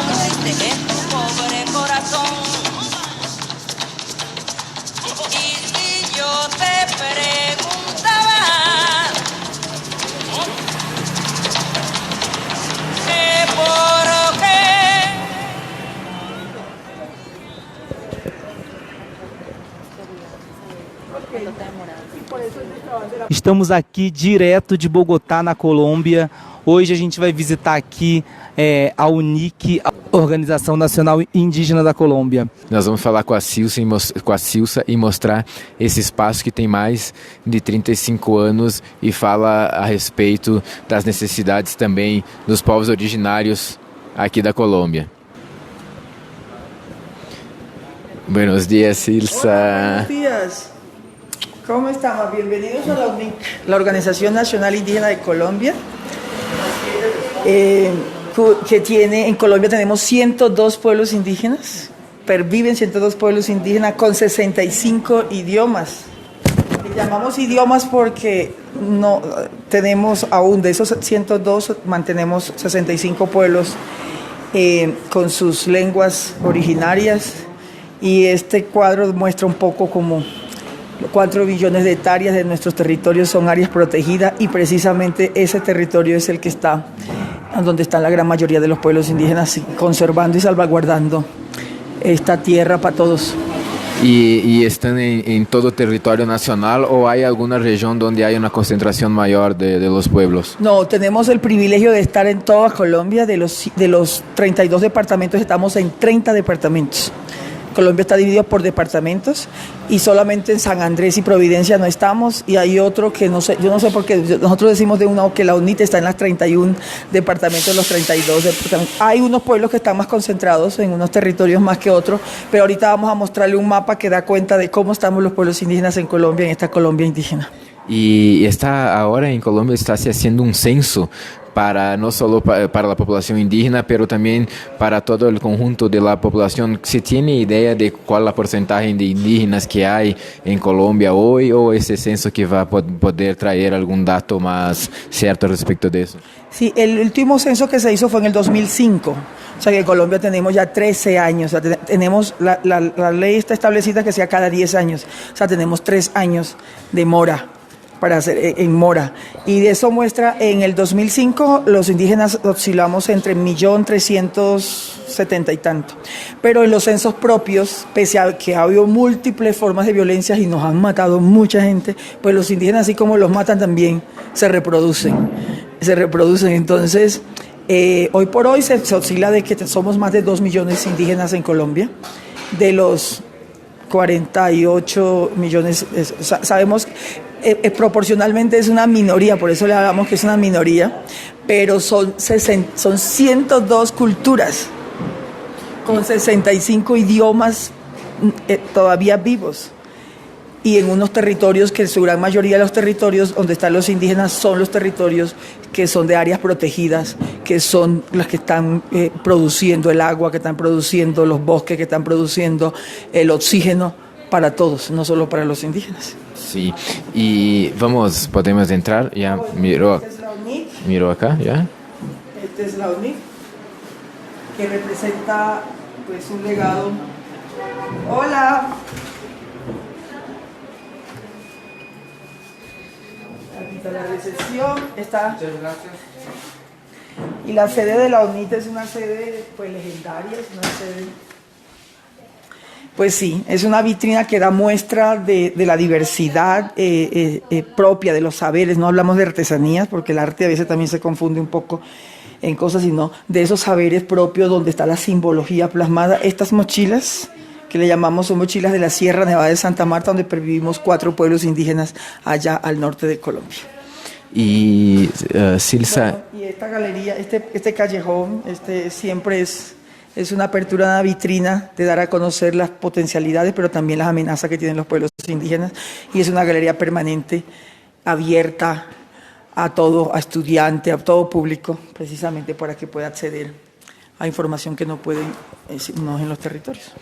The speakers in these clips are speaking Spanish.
muy triste en tu pobre corazón. Y si yo te preguntaba que por qué. Estamos aqui direto de Bogotá, na Colômbia. Hoje a gente vai visitar aqui a UNIC, a Organização Nacional Indígena da Colômbia. Nós vamos falar com a Silsa e mostrar esse espaço que tem mais de 35 anos e fala a respeito das necessidades também dos povos originários aqui da Colômbia. Buenos días, Silsa. Hola, buenos días. ¿Cómo estamos? Bienvenidos a la UNIC, la Organización Nacional Indígena de Colombia, que tiene, en Colombia tenemos 102 pueblos indígenas, perviven 102 pueblos indígenas con 65 idiomas. Le llamamos idiomas porque no tenemos aún, de esos 102 mantenemos 65 pueblos con sus lenguas originarias, y este cuadro muestra un poco como 4 billones de hectáreas de nuestros territorios son áreas protegidas, y precisamente ese territorio es el que está donde están la gran mayoría de los pueblos indígenas, conservando y salvaguardando esta tierra para todos. ¿Y están en todo territorio nacional o hay alguna región donde hay una concentración mayor de los pueblos? No, tenemos el privilegio de estar en toda Colombia. De los 32 departamentos estamos en 30 departamentos. Colombia está dividido por departamentos y solamente en San Andrés y Providencia no estamos, y hay otro que no sé, yo no sé por qué, nosotros decimos de uno que la UNIT está en las 31 departamentos, los 32 departamentos. Hay unos pueblos que están más concentrados en unos territorios más que otros, pero ahorita vamos a mostrarle un mapa que da cuenta de cómo estamos los pueblos indígenas en Colombia, en esta Colombia indígena. Y está ahora en Colombia está se haciendo un censo para no solo para la población indígena, pero también para todo el conjunto de la población. ¿Se tiene idea de cuál es el porcentaje de indígenas que hay en Colombia hoy, o ese censo que va a poder traer algún dato más cierto respecto de eso? Sí, el último censo que se hizo fue en el 2005, o sea que en Colombia tenemos ya 13 años, o sea, tenemos la ley está establecida que sea cada 10 años, o sea, tenemos 3 años de mora para hacer en mora, y de eso muestra en el 2005 los indígenas oscilamos entre 1.370.000 y tanto, pero en los censos propios, pese a que ha habido múltiples formas de violencia y nos han matado mucha gente, pues los indígenas, así como los matan, también se reproducen, entonces hoy por hoy se oscila de que somos más de 2 millones indígenas en Colombia, de los 48 millones, sabemos proporcionalmente es una minoría, por eso le hablamos que es una minoría, pero son 102 culturas con 65 idiomas todavía vivos, y en unos territorios que su gran mayoría de los territorios donde están los indígenas son los territorios que son de áreas protegidas, que son las que están produciendo el agua, que están produciendo los bosques, que están produciendo el oxígeno para todos, no solo para los indígenas. Sí, y podemos entrar, ya miró acá, ya. Esta es la UNIC, que representa pues un legado. Hola. Aquí está la recepción, está. Muchas gracias. Y la sede de la UNIT es una sede pues legendaria, es una sede. Pues sí, es una vitrina que da muestra de la diversidad propia de los saberes. No hablamos de artesanías, porque el arte a veces también se confunde un poco en cosas, sino de esos saberes propios donde está la simbología plasmada. Estas mochilas, que le llamamos, son mochilas de la Sierra Nevada de Santa Marta, donde pervivimos 4 pueblos indígenas allá al norte de Colombia. Y Silsa... Bueno, y esta galería, este callejón, siempre es una apertura, una vitrina de dar a conocer las potencialidades, pero también las amenazas que tienen los pueblos indígenas, y es una galería permanente, abierta a todo, a estudiante, a todo público, precisamente para que pueda acceder a información que no pueden no en los territorios.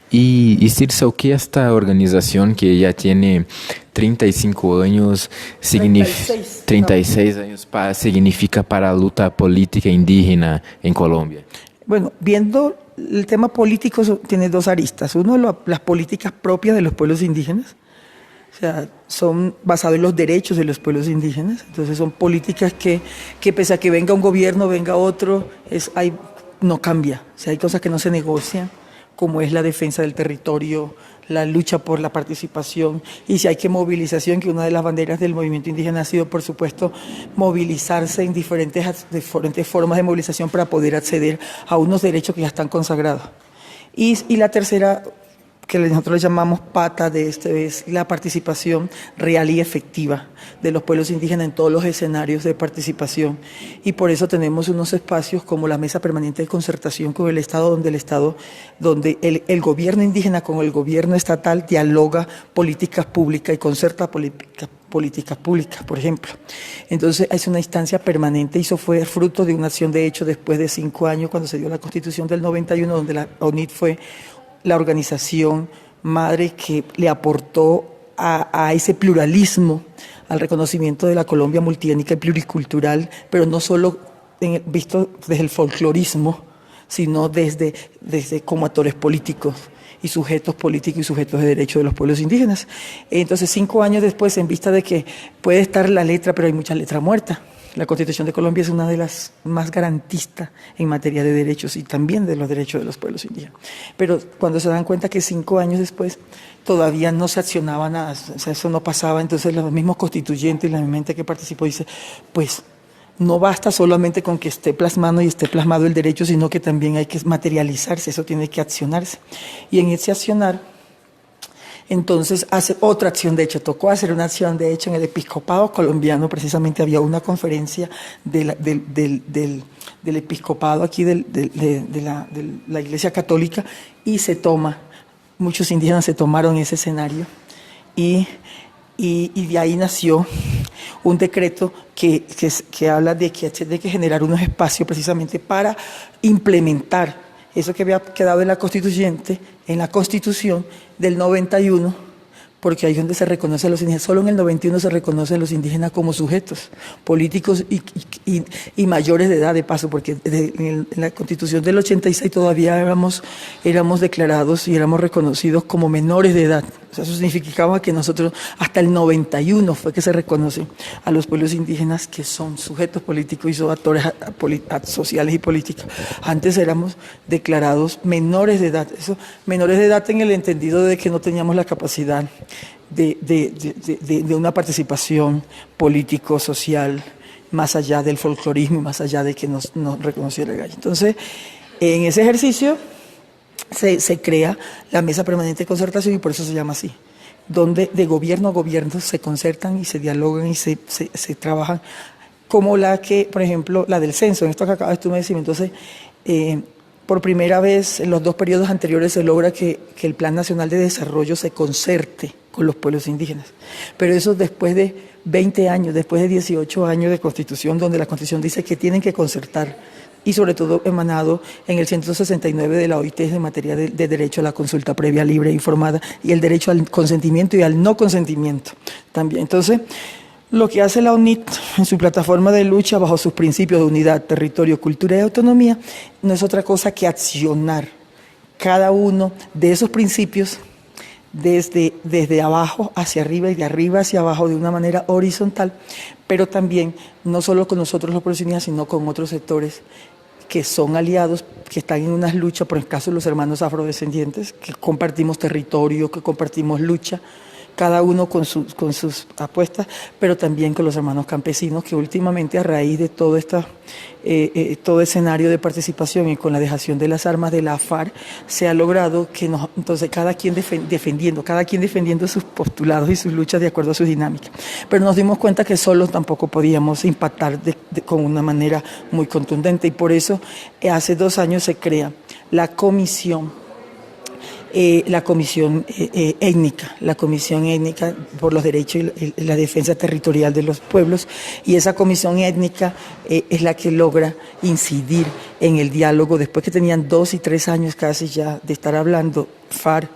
Y Silsa, ¿o qué esta organización que ya tiene 35 años, 36 años, significa para la lucha política indígena en Colombia? Bueno, viendo el tema político tiene dos aristas. Uno, las políticas propias de los pueblos indígenas, o sea, son basadas en los derechos de los pueblos indígenas. Entonces son políticas que pese a que venga un gobierno, venga otro, no cambia. O sea, hay cosas que no se negocian, como es la defensa del territorio, la lucha por la participación, y si hay que movilización, que una de las banderas del movimiento indígena ha sido, por supuesto, movilizarse en diferentes formas de movilización para poder acceder a unos derechos que ya están consagrados. Y la tercera, que nosotros le llamamos pata de es la participación real y efectiva de los pueblos indígenas en todos los escenarios de participación. Y por eso tenemos unos espacios como la Mesa Permanente de Concertación con el Estado, donde el gobierno indígena con el gobierno estatal dialoga políticas públicas y concerta políticas públicas, por ejemplo. Entonces es una instancia permanente y eso fue fruto de una acción de hecho después de 5 años, cuando se dio la Constitución del 91, donde la UNIT fue la organización madre que le aportó a ese pluralismo, al reconocimiento de la Colombia multiétnica y pluricultural, pero no solo visto desde el folclorismo, sino desde como actores políticos y sujetos políticos y sujetos de derecho de los pueblos indígenas. Entonces, 5 años después, en vista de que puede estar la letra, pero hay mucha letra muerta. La Constitución de Colombia es una de las más garantistas en materia de derechos y también de los derechos de los pueblos indígenas. Pero cuando se dan cuenta que 5 años después todavía no se accionaba nada, o sea, eso no pasaba, entonces los mismos constituyentes y la misma gente que participó dice, pues no basta solamente con que esté plasmado el derecho, sino que también hay que materializarse, eso tiene que accionarse. Y en ese accionar, entonces hace otra acción de hecho, tocó hacer una acción de hecho en el episcopado colombiano, precisamente había una conferencia del episcopado aquí de la Iglesia Católica y muchos indígenas se tomaron ese escenario y de ahí nació un decreto que habla de que hay que generar unos espacios precisamente para implementar eso que había quedado en la Constitución del 91, porque ahí es donde se reconoce a los indígenas. Solo en el 91 se reconocen a los indígenas como sujetos políticos y mayores de edad, de paso, porque en la Constitución del 86 todavía éramos declarados y éramos reconocidos como menores de edad. O sea, eso significaba que nosotros, hasta el 91 fue que se reconoce a los pueblos indígenas que son sujetos políticos y son actores sociales y políticos. Antes éramos declarados menores de edad. Menores de edad en el entendido de que no teníamos la capacidad de una participación político-social más allá del folclorismo y más allá de que nos reconociera el gallo. Entonces, en ese ejercicio se crea la Mesa Permanente de Concertación y por eso se llama así, donde de gobierno a gobierno se concertan y se dialogan y se trabajan, como por ejemplo, la del censo, en esto que acabas tú de decir. Entonces, por primera vez en los 2 periodos anteriores se logra que el Plan Nacional de Desarrollo se concerte con los pueblos indígenas. Pero eso después de 20 años, después de 18 años de Constitución, donde la Constitución dice que tienen que concertar, y sobre todo emanado en el 169 de la OIT en materia de derecho a la consulta previa, libre e informada, y el derecho al consentimiento y al no consentimiento también. Entonces, lo que hace la UNIT en su plataforma de lucha bajo sus principios de unidad, territorio, cultura y autonomía, no es otra cosa que accionar cada uno de esos principios desde abajo hacia arriba y de arriba hacia abajo de una manera horizontal, pero también no solo con nosotros los pueblos indígenas, sino con otros sectores que son aliados, que están en unas luchas, por el caso de los hermanos afrodescendientes, que compartimos territorio, que compartimos lucha, cada uno con sus apuestas, pero también con los hermanos campesinos, que últimamente a raíz de todo todo escenario de participación y con la dejación de las armas de la FARC, se ha logrado que entonces cada quien defendiendo sus postulados y sus luchas de acuerdo a sus dinámicas. Pero nos dimos cuenta que solos tampoco podíamos impactar con una manera muy contundente y por eso hace 2 años se crea la comisión étnica por los derechos y la defensa territorial de los pueblos, y esa comisión étnica es la que logra incidir en el diálogo después que tenían 2 y 3 años casi ya de estar hablando FARC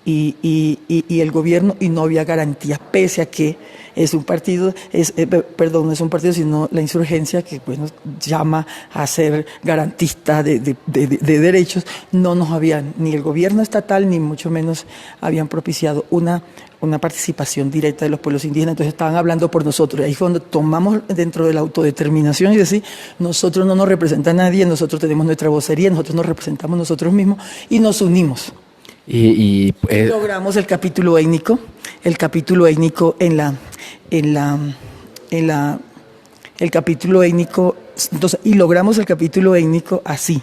y el gobierno, y no había garantías, pese a que es un partido, no es un partido, sino la insurgencia que bueno, llama a ser garantista de derechos. No nos habían, ni el gobierno estatal, ni mucho menos habían propiciado una participación directa de los pueblos indígenas. Entonces estaban hablando por nosotros. Ahí fue donde tomamos dentro de la autodeterminación y decir, nosotros no nos representa nadie, nosotros tenemos nuestra vocería, nosotros nos representamos nosotros mismos y nos unimos. Logramos el capítulo étnico el capítulo étnico, entonces, y logramos el capítulo étnico así,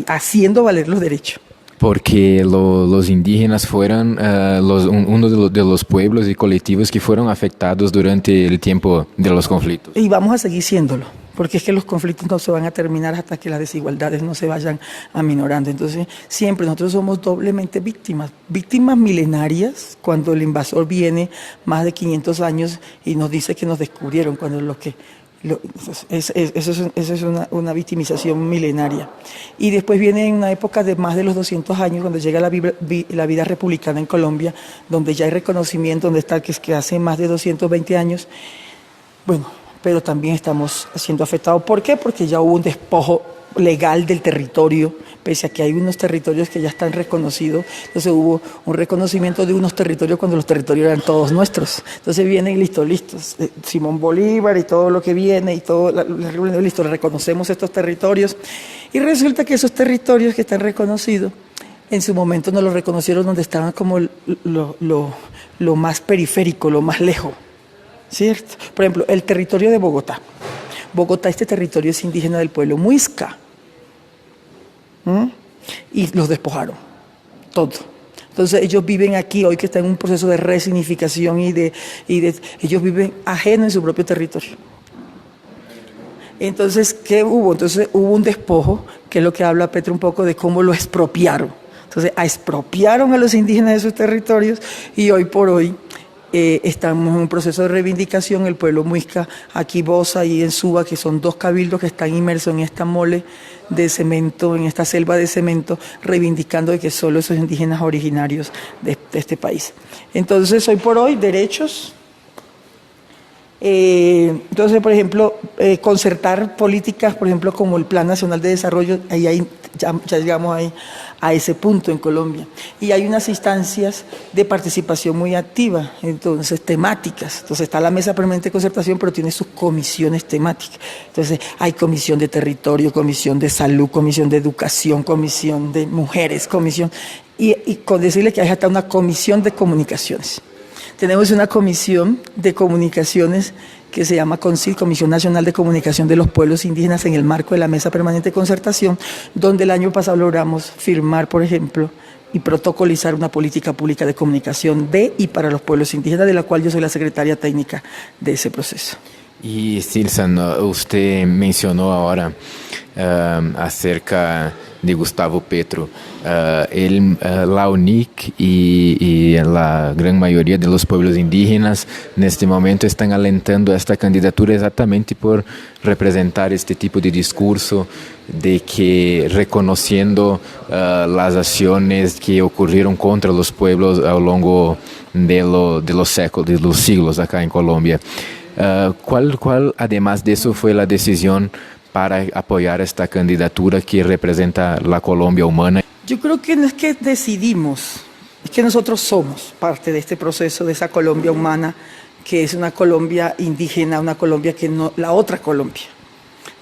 haciendo valer los derechos. Porque los indígenas fueron uno de los pueblos y colectivos que fueron afectados durante el tiempo de los conflictos. Y vamos a seguir siéndolo, porque es que los conflictos no se van a terminar hasta que las desigualdades no se vayan aminorando. Entonces, siempre nosotros somos doblemente víctimas milenarias, cuando el invasor viene más de 500 años y nos dice que nos descubrieron, cuando eso es una victimización milenaria. Y después viene una época de más de los 200 años, cuando llega la vida republicana en Colombia, donde ya hay reconocimiento, donde está que es que hace más de 220 años. Bueno, pero también estamos siendo afectados. ¿Por qué? Porque ya hubo un despojo legal del territorio, pese a que hay unos territorios que ya están reconocidos. Entonces hubo un reconocimiento de unos territorios cuando los territorios eran todos nuestros. Entonces viene y listo, Simón Bolívar y todo lo que viene y todo, listo, reconocemos estos territorios. Y resulta que esos territorios que están reconocidos, en su momento no los reconocieron donde estaban como lo más periférico, lo más lejos, ¿cierto? Por ejemplo, el territorio de Bogotá. Este territorio es indígena del pueblo Muisca. Y los despojaron, todo. Entonces ellos viven aquí, hoy que están en un proceso de resignificación ellos viven ajenos en su propio territorio. Entonces, ¿qué hubo? Entonces hubo un despojo, que es lo que habla Petro un poco de cómo lo expropiaron. Entonces expropiaron a los indígenas de sus territorios y hoy por hoy estamos en un proceso de reivindicación. El pueblo Muisca, aquí Bosa y en Suba, que son dos cabildos que están inmersos en esta mole de cemento, en esta selva de cemento, reivindicando de que solo esos indígenas originarios de este país. Entonces, hoy por hoy, derechos. Entonces, por ejemplo, concertar políticas, por ejemplo, como el Plan Nacional de Desarrollo, ya llegamos ahí a ese punto en Colombia. Y hay unas instancias de participación muy activa, entonces temáticas. Entonces está la Mesa Permanente de Concertación, pero tiene sus comisiones temáticas. Entonces hay comisión de territorio, comisión de salud, comisión de educación, comisión de mujeres, y con decirle que hay hasta una comisión de comunicaciones. Tenemos una comisión de comunicaciones que se llama CONCID, Comisión Nacional de Comunicación de los Pueblos Indígenas, en el marco de la Mesa Permanente de Concertación, donde el año pasado logramos firmar, por ejemplo, y protocolizar una política pública de comunicación de y para los pueblos indígenas, de la cual yo soy la secretaria técnica de ese proceso. Y Silsan, usted mencionó ahora acerca de Gustavo Petro. La UNIC y la gran mayoría de los pueblos indígenas en este momento están alentando esta candidatura exactamente por representar este tipo de discurso de que reconociendo las acciones que ocurrieron contra los pueblos a lo largo de los séculos, de los siglos acá en Colombia. ¿Cuál, además de eso, fue la decisión para apoyar esta candidatura que representa la Colombia humana? Yo creo que no es que decidimos, es que nosotros somos parte de este proceso, de esa Colombia humana, que es una Colombia indígena, una Colombia que no, la otra Colombia,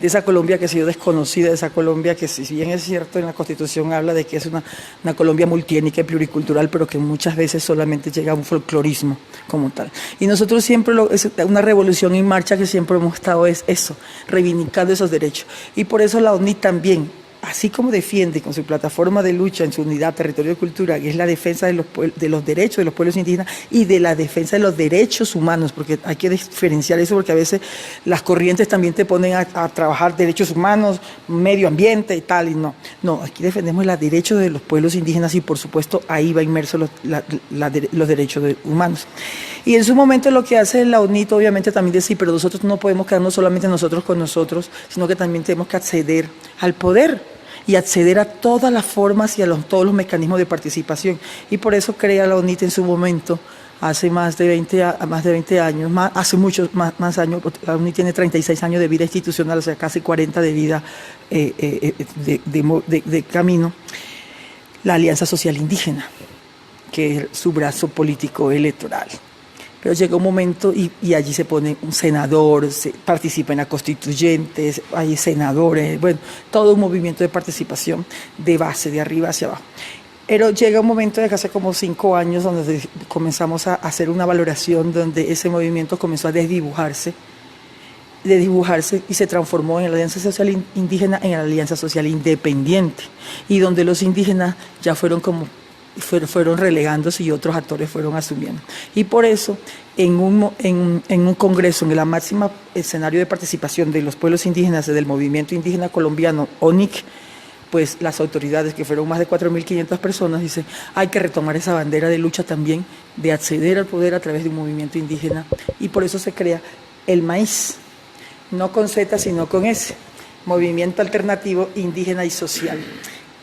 de esa Colombia que ha sido desconocida, de esa Colombia que, si bien es cierto, en la Constitución habla de que es una Colombia multiétnica y pluricultural, pero que muchas veces solamente llega a un folclorismo como tal. Y nosotros siempre, es una revolución en marcha que siempre hemos estado, es eso, reivindicando esos derechos. Y por eso la ONI también, así como defiende con su plataforma de lucha en su unidad, territorio y cultura, que es la defensa de los derechos de los pueblos indígenas y de la defensa de los derechos humanos, porque hay que diferenciar eso, porque a veces las corrientes también te ponen a trabajar derechos humanos, medio ambiente y tal, y no, aquí defendemos los derechos de los pueblos indígenas y por supuesto ahí va inmerso los derechos humanos. Y en su momento lo que hace la UNIT, obviamente también decir, pero nosotros no podemos quedarnos solamente nosotros con nosotros, sino que también tenemos que acceder al poder. y acceder a todas las formas y a todos los mecanismos de participación. Y por eso crea la UNIT en su momento, hace más de 20 años, hace muchos más años. La UNIT tiene 36 años de vida institucional, o sea, casi 40 de vida de camino. La Alianza Social Indígena, que es su brazo político electoral. Pero llega un momento y allí se pone un senador, se participa en la constituyente, hay senadores, bueno, todo un movimiento de participación de base, de arriba hacia abajo. Pero llega un momento de hace como 5 años donde comenzamos a hacer una valoración donde ese movimiento comenzó a desdibujarse y se transformó en la Alianza Social Indígena en la Alianza Social Independiente, y donde los indígenas ya fueron relegándose y otros actores fueron asumiendo. Y por eso, en un congreso, en la máxima escenario de participación de los pueblos indígenas del movimiento indígena colombiano, ONIC, pues las autoridades, que fueron más de 4.500 personas, dicen, hay que retomar esa bandera de lucha también, de acceder al poder a través de un movimiento indígena, y por eso se crea el MAIS, no con Z, sino con S, Movimiento Alternativo Indígena y Social,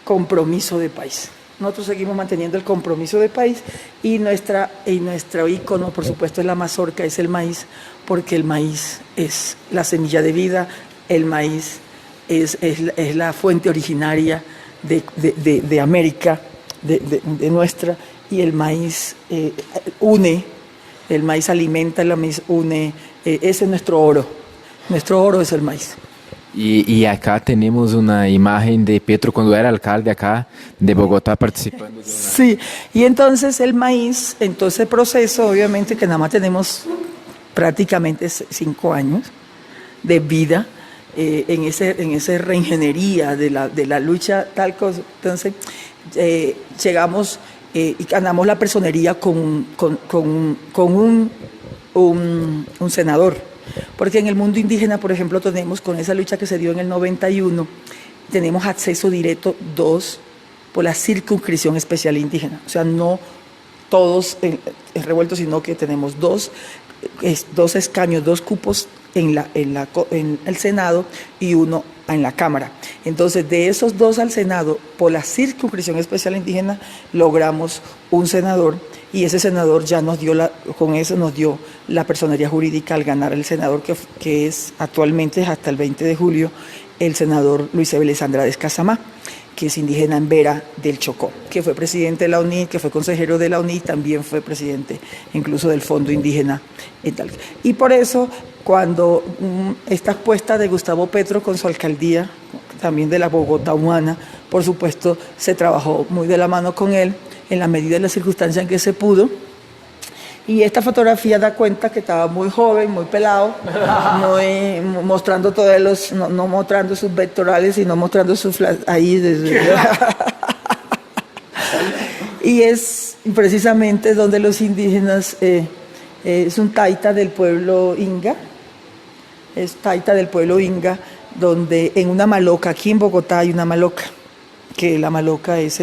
compromiso de país. Nosotros seguimos manteniendo el compromiso de país, y nuestro ícono, por supuesto, es la mazorca, es el maíz, porque el maíz es la semilla de vida, el maíz es la fuente originaria de América, de nuestra, y el maíz une, el maíz alimenta, el maíz une, ese es nuestro oro es el maíz. Y acá tenemos una imagen de Petro cuando era alcalde acá de Bogotá participando. Sí, y entonces el maíz, en todo ese proceso, obviamente que nada más tenemos prácticamente 5 años de vida en esa reingeniería de la lucha, tal cosa. Entonces llegamos y ganamos la personería con un senador. Porque en el mundo indígena, por ejemplo, tenemos, con esa lucha que se dio en el 91, tenemos acceso directo 2 por la circunscripción especial indígena. O sea, no todos revueltos, sino que tenemos 2 escaños, 2 cupos en el Senado y 1 en la Cámara. Entonces, de esos 2 al Senado, por la circunscripción especial indígena, logramos un senador, y ese senador ya nos dio la personería jurídica al ganar el senador, que es actualmente, hasta el 20 de julio, el senador Luis Vélez Andrade Casamá, que es indígena en Vera del Chocó, que fue presidente de la UNIT, que fue consejero de la UNIT, también fue presidente incluso del Fondo Indígena y tal. Y por eso, cuando esta apuesta de Gustavo Petro con su alcaldía, también de la Bogotá humana, por supuesto, se trabajó muy de la mano con él, en la medida de las circunstancias en que se pudo. Y esta fotografía da cuenta que estaba muy joven, muy pelado, mostrando todos no mostrando sus vectorales, sino mostrando sus ahí. Y es precisamente donde los indígenas, es un taita del pueblo Inga, donde en una maloca, aquí en Bogotá hay una maloca, que la maloca es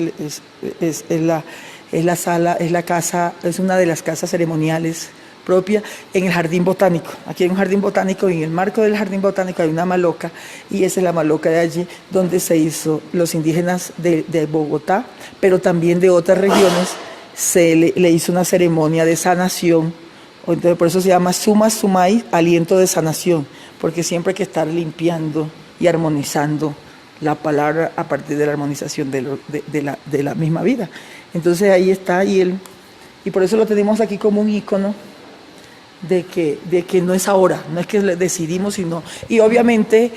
la sala, es la casa, es una de las casas ceremoniales propia en el Jardín Botánico. Aquí hay un Jardín Botánico, y en el marco del Jardín Botánico hay una maloca, y esa es la maloca de allí donde se hizo, los indígenas de Bogotá, pero también de otras regiones, se le hizo una ceremonia de sanación. Entonces, por eso se llama Suma Sumai, aliento de sanación, porque siempre hay que estar limpiando y armonizando la palabra a partir de la armonización de la misma vida. Entonces ahí está, y por eso lo tenemos aquí como un ícono de que no es ahora, no es que decidimos, sino, y obviamente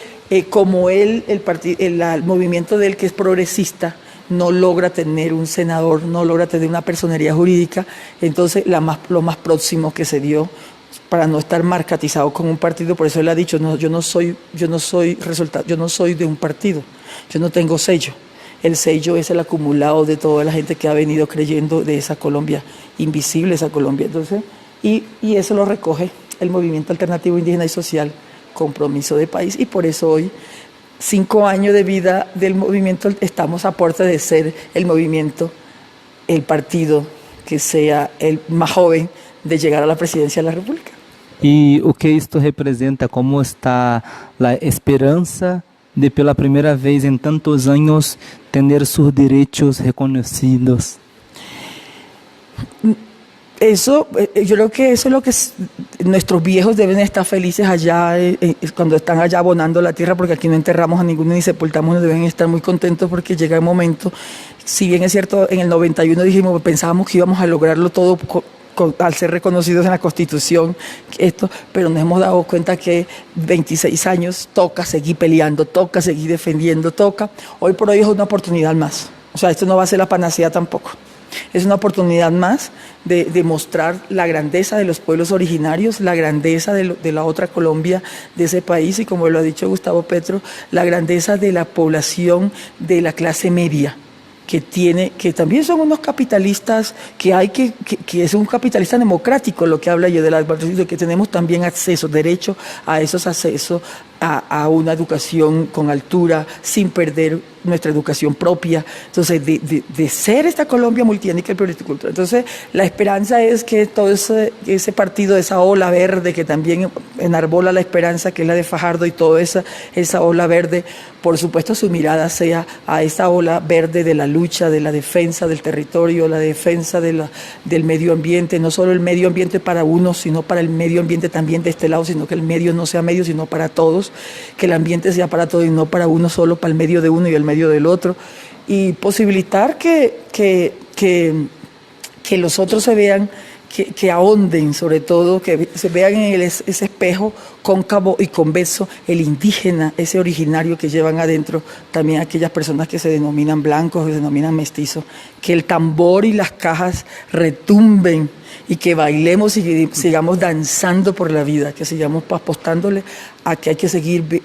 como el movimiento de él, que es progresista, no logra tener un senador, no logra tener una personería jurídica, entonces lo más próximo que se dio, para no estar marcatizado con un partido, por eso él ha dicho, no, yo no soy de un partido, yo no tengo sello. El sello es el acumulado de toda la gente que ha venido creyendo de esa Colombia invisible, esa Colombia. Entonces, y eso lo recoge el Movimiento Alternativo Indígena y Social, compromiso de país, y por eso hoy, 5 años de vida del movimiento, estamos a puerta de ser el movimiento, el partido que sea el más joven de llegar a la presidencia de la República. E o que isto representa? Como está a esperança de pela primera vez en tantos años tener sus derechos reconocidos? Eso, yo creo que eso es lo que nuestros viejos deben estar felices allá, cuando están allá abonando la tierra, porque aquí no enterramos a ninguno ni sepultamos, no deben estar muy contentos porque llega el momento. Si bien es cierto, en el 91 pensábamos que íbamos a lograrlo todo al ser reconocidos en la Constitución, pero nos hemos dado cuenta que 26 años toca seguir peleando, toca seguir defendiendo, toca. Hoy por hoy es una oportunidad más. O sea, esto no va a ser la panacea tampoco. Es una oportunidad más de mostrar la grandeza de los pueblos originarios, la grandeza de la otra Colombia, de ese país, y como lo ha dicho Gustavo Petro, la grandeza de la población de la clase media, que también son unos capitalistas, que es un capitalista democrático, lo que habla yo de que tenemos también acceso, derecho a esos accesos a una educación con altura, sin perder nuestra educación propia. Entonces, de ser esta Colombia multiétnica y pluricultural. Entonces, la esperanza es que todo ese partido, esa ola verde que también enarbola la esperanza, que es la de Fajardo, y toda esa ola verde, por supuesto su mirada sea a esa ola verde de la lucha, de la defensa del territorio, la defensa del medio ambiente, no solo el medio ambiente para unos, sino para el medio ambiente también de este lado, sino que el medio no sea medio, sino para todos, que el ambiente sea para todos y no para uno solo, para el medio de uno y el medio del otro, y posibilitar que los otros se vean, que ahonden, sobre todo, que se vean en ese espejo cóncavo y convexo, el indígena, ese originario que llevan adentro, también aquellas personas que se denominan blancos, que se denominan mestizos, que el tambor y las cajas retumben y que bailemos y sigamos danzando por la vida, que sigamos apostándole a que hay que seguir,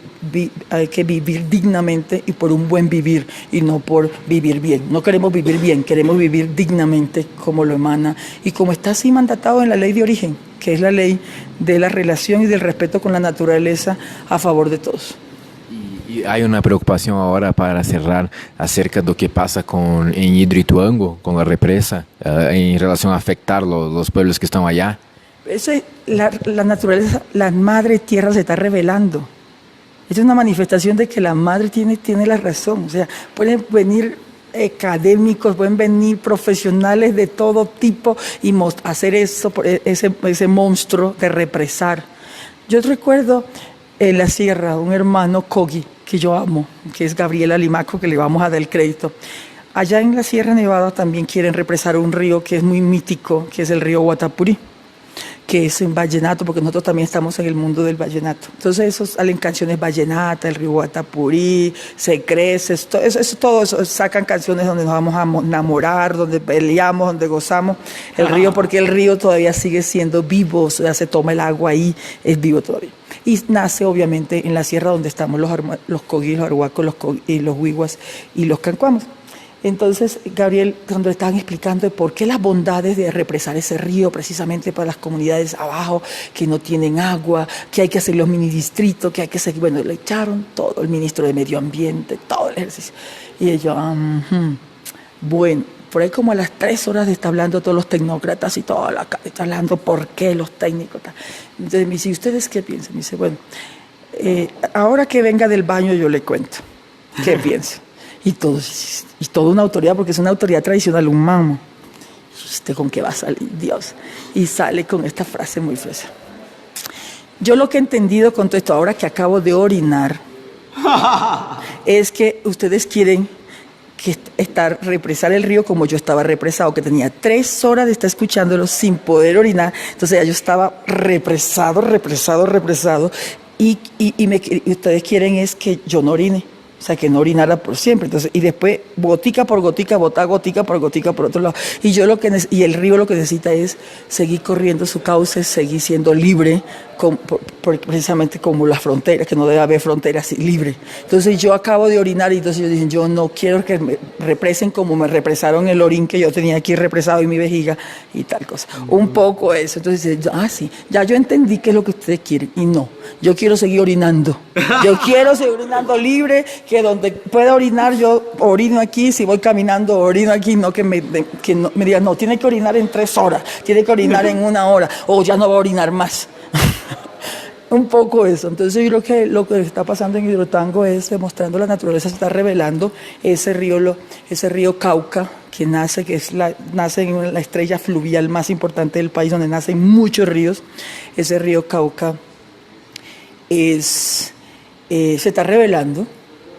hay que vivir dignamente y por un buen vivir, y no por vivir bien. No queremos vivir bien, queremos vivir dignamente como lo emana y como está así mandatado en la ley de origen, que es la ley de la relación y del respeto con la naturaleza a favor de todos. E há uma preocupação agora para cerrar acerca do que passa em Hidroituango, com a represa, em relação a afetar os pueblos que estão allá. Eso es, la naturaleza, la madre tierra se está revelando. Es una manifestación de que la madre tiene la razón. O sea, pueden venir académicos, pueden venir profesionales de todo tipo y hacer eso, ese monstruo de represar. Yo recuerdo en la sierra un hermano Kogi, que yo amo, que es Gabriela Limaco, que le vamos a dar el crédito. Allá en la Sierra Nevada también quieren represar un río que es muy mítico, que es el río Guatapurí, que es en vallenato, porque nosotros también estamos en el mundo del vallenato. Entonces eso salen canciones vallenatas, el río Guatapurí, se crece, todo eso, sacan canciones donde nos vamos a enamorar, donde peleamos, donde gozamos el río, porque el río todavía sigue siendo vivo, o sea, se toma el agua ahí, es vivo todavía. Y nace obviamente en la sierra donde estamos los cogis, los arhuacos, los huiguas y los cancuamos. Entonces, Gabriel, cuando estaban explicando de por qué las bondades de represar ese río precisamente para las comunidades abajo que no tienen agua, que hay que hacer los mini distritos, que hay que seguir, bueno, le echaron todo, el ministro de Medio Ambiente, todo el ejercicio. Y ellos, bueno, por ahí como a las 3 horas de estar hablando todos los tecnócratas y todo, está hablando por qué los técnicos. Entonces me dice, ¿y ustedes qué piensan? Me dice, bueno, ahora que venga del baño yo le cuento qué piensa. Y toda una autoridad, porque es una autoridad tradicional, un mamo. ¿Y usted con qué va a salir? Dios. Y sale con esta frase muy fresa. Yo lo que he entendido con todo esto, ahora que acabo de orinar, es que ustedes quieren represar el río como yo estaba represado, que tenía 3 horas de estar escuchándolo sin poder orinar. Entonces ya yo estaba represado, y ustedes quieren es que yo no orine. O sea, que no orinara por siempre. Entonces, y después, gotica por gotica, botar gotica por otro lado. Y el río lo que necesita es seguir corriendo su cauce, seguir siendo libre, precisamente como las fronteras, que no debe haber fronteras libres. Entonces, yo acabo de orinar y entonces yo dije, yo no quiero que me represen como me represaron el orín que yo tenía aquí represado en mi vejiga y tal cosa. Un poco eso. Entonces, sí, ya yo entendí qué es lo que ustedes quieren. Y no, yo quiero seguir orinando. Yo quiero seguir orinando libre, que donde pueda orinar yo orino aquí, si voy caminando orino aquí, no que me digan, no, tiene que orinar en 3 horas, tiene que orinar en 1 hora, o ya no va a orinar más. Un poco eso. Entonces yo creo que lo que está pasando en Hidrotango es demostrando la naturaleza, se está revelando ese río Cauca que nace, nace en la estrella fluvial más importante del país, donde nacen muchos ríos. Ese río Cauca se está revelando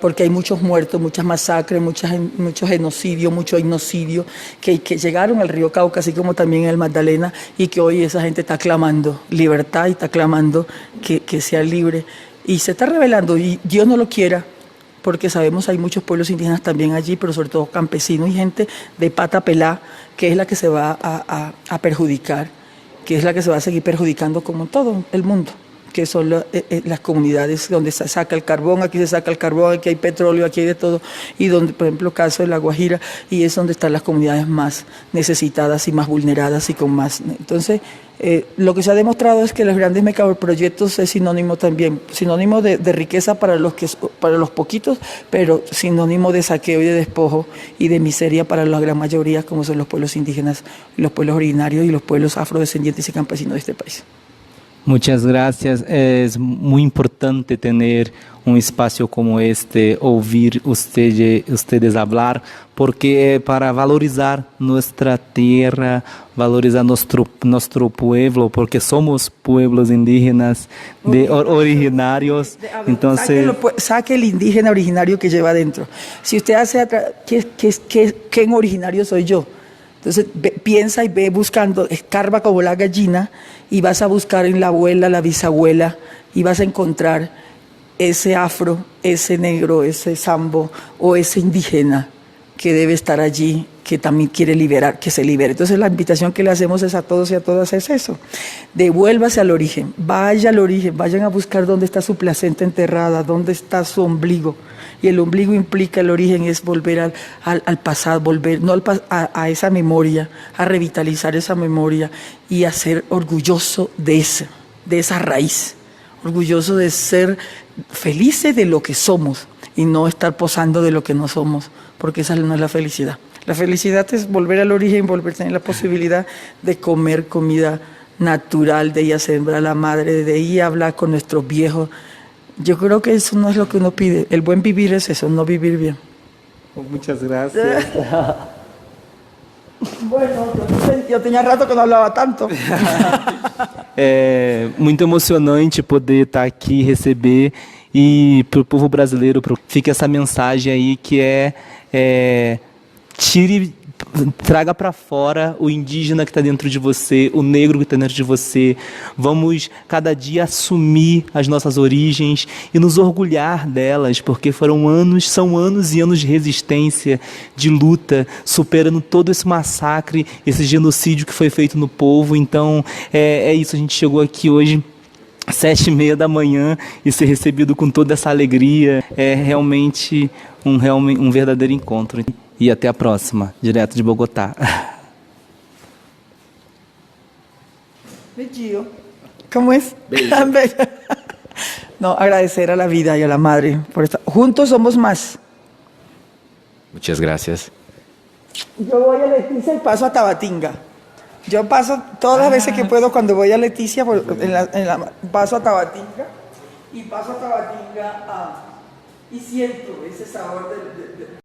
porque hay muchos muertos, muchas masacres, mucho genocidio, mucho etnocidio que llegaron al río Cauca, así como también el Magdalena, y que hoy esa gente está clamando libertad y está clamando que sea libre. Y se está revelando, y Dios no lo quiera, porque sabemos hay muchos pueblos indígenas también allí, pero sobre todo campesinos y gente de pata pelá, que es la que se va a perjudicar, que es la que se va a seguir perjudicando como todo el mundo, que son las comunidades donde se saca el carbón, aquí se saca el carbón, aquí hay petróleo, aquí hay de todo, y donde, por ejemplo, el caso de La Guajira, y es donde están las comunidades más necesitadas y más vulneradas y con más. Entonces, lo que se ha demostrado es que los grandes megaproyectos es sinónimo también, sinónimo de riqueza para los poquitos, pero sinónimo de saqueo y de despojo y de miseria para la gran mayoría, como son los pueblos indígenas, los pueblos originarios y los pueblos afrodescendientes y campesinos de este país. Muchas gracias. Es muy importante tener un espacio como este, oír ustedes hablar, porque para valorizar nuestra tierra, valorizar nuestro pueblo, porque somos pueblos indígenas originarios. Entonces, saque el indígena originario que lleva adentro. Si usted hace ¿qué originario soy yo? Entonces piensa y ve buscando, escarba como la gallina y vas a buscar en la abuela, la bisabuela, y vas a encontrar ese afro, ese negro, ese sambo o ese indígena que debe estar allí, que también quiere liberar, que se libere. Entonces la invitación que le hacemos es a todos y a todas es eso. Devuélvase al origen, vaya al origen, vayan a buscar dónde está su placenta enterrada, dónde está su ombligo. Y el ombligo implica, el origen es volver al pasado, volver no a esa memoria, a revitalizar esa memoria y a ser orgulloso de esa raíz, orgulloso de ser felices de lo que somos y no estar posando de lo que no somos, porque esa no es la felicidad. La felicidad es volver al origen, volver a tener la posibilidad de comer comida natural, de ir a sembrar a la madre, de ir a hablar con nuestros viejos. Yo creo que eso no es lo que uno pide. El buen vivir es eso, no vivir bien. muchas gracias. Bueno, eu tinha rato que não falava tanto. É muito emocionante poder estar aqui, receber, e para o povo brasileiro fica essa mensagem aí que traga para fora o indígena que está dentro de você, o negro que está dentro de você. Vamos cada dia assumir as nossas origens e nos orgulhar delas, porque são anos e anos de resistência, de luta, superando todo esse massacre, esse genocídio que foi feito no povo. Então é isso, a gente chegou aqui hoje 7h30 da manhã e ser recebido com toda essa alegria é realmente um verdadeiro encontro. E até a próxima, direto de Bogotá. Bello. ¿Cómo es? Bello. No, agradecer a la vida y a la madre por estar. Juntos somos más. Muchas gracias. Yo voy a Leticia y paso a Tabatinga. Yo paso todas las veces que puedo cuando voy a Leticia, paso a Tabatinga y paso a Tabatinga y siento ese sabor del